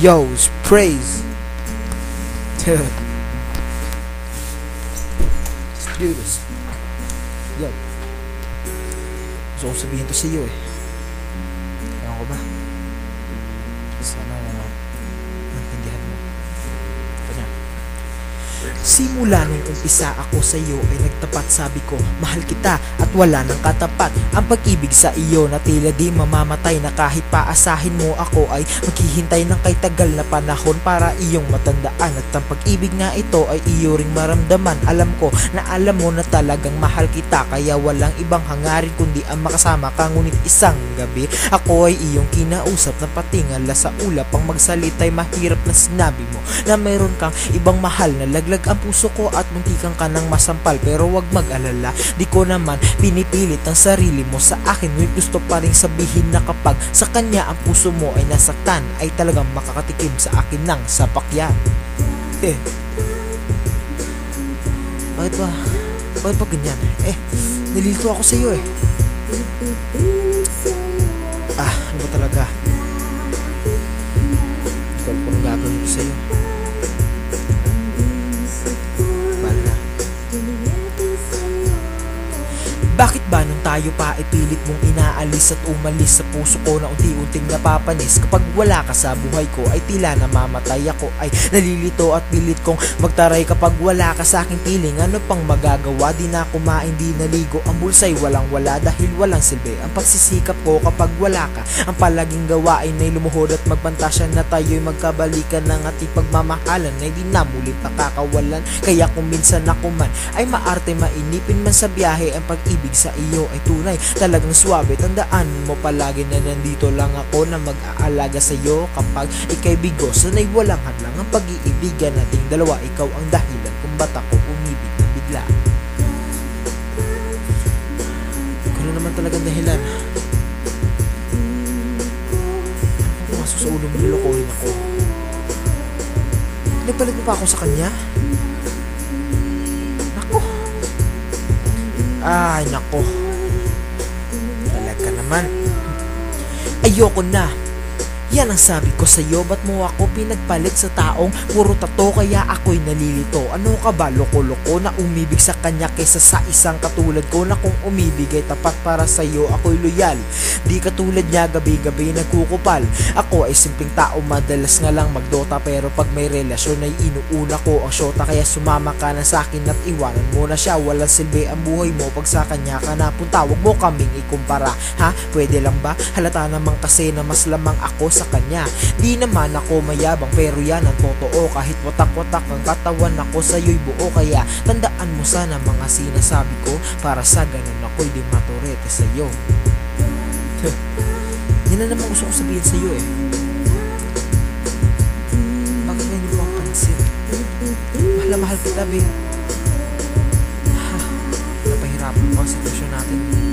Yo, it's praise. Let's do this. Yo. Gusto kong sabihin to sa iyo eh. Ewan ko ba? Sana maintindihan mo. Kanya. Simula nung umpisa ako sa iyo ay nagtapat, sabi ko mahal kita at wala nang katapat. Ang pag-ibig sa iyo na tila di mamamatay, na kahit paasahin mo ako ay maghihintay ng kay tagal na panahon para iyong matandaan. At ang pag-ibig nga ito ay iyo ring maramdaman. Alam ko na alam mo na talagang mahal kita, kaya walang ibang hangarin kundi ang makasama ka. Ngunit isang gabi ako ay iyong kinausap na patingala sa ulap. Ang magsalita ay mahirap na sinabi mo na mayroon kang ibang mahal na laglag ang puso ko at muntikan ka ng masampal. Pero wag mag-alala, di ko naman pinipilit ang sarili mo sa akin. Ngunit gusto pa rin sabihin na kapag sa kanya ang puso mo ay nasaktan, ay talagang makakatikim sa akin ng sapakyan. Bakit ba ganyan? Nililito ako sa iyo eh. Ano ba talaga? Hindi ko alam kung gagawin ko sa iyo. Bakit ba nung tayo pa ay pilit mong inaalis at umalis sa puso ko na unti-unting napapanis? Kapag wala ka sa buhay ko ay tila namamatay ako, ay nalilito at pilit kong magtaray kapag wala ka sa aking piling. Ano pang magagawa? Di na kumain, di naligo, ang bulsa'y walang wala dahil walang silbi ang pagsisikap ko kapag wala ka. Ang palaging gawain ay lumuhod at magpantasya na tayo'y magkabalikan ng ating pagmamahalan ay di na muling pakakawalan. Kaya kung minsan ako man ay maarte mainipin man sa biyahe, ang pag-ibig sa iyo ay tunay, talagang swabe. Tandaan mo palagi na nandito lang ako na mag-aalaga sa iyo kapag ika'y bigo. Sana'y walang hadlang ang pag-iibigan nating dalawa. Ikaw ang dahilan kung ba't ako umibig na bigla. Kaya naman talagang dahilan. Ano kung sa ulo mo nilokohin ako? Nagpalit mo pa ako sa kanya? Ay, nako. Talaga naman. Ayoko na. Yan ang sabi ko sa'yo, ba't mo ako pinagpalit sa taong puro tato? Kaya ako'y nalilito. Ano ka ba, loko-loko na umibig sa kanya kaysa sa isang katulad ko, na kung umibig ay tapat para sa'yo, ako'y loyal. Di katulad niya gabi-gabi nagkukupal. Ako ay simpleng tao, madalas nga lang magdota, pero pag may relasyon ay inuuna ko ang syota. Kaya sumama ka na sa'kin at iwanan mo na siya. Walang silbi ang buhay mo pag sa kanya ka napunta. Huwag mo kaming ikumpara, ha? Pwede lang ba? Halata naman kasi na mas lamang ako sa kanya. Di naman ako mayabang, pero yan ang totoo. Kahit watak-watak ang katawan, ako sa'yo'y buo. Kaya tandaan mo sana mga sinasabi ko, para sa ganun ako'y di maturete sa'yo. Yan na naman gusto ko sabihin sa'yo eh. Bakit ngayon mo ang pansin? Mahal na mahal kita, babe. Napahirapan mo ang sitwasyon natin.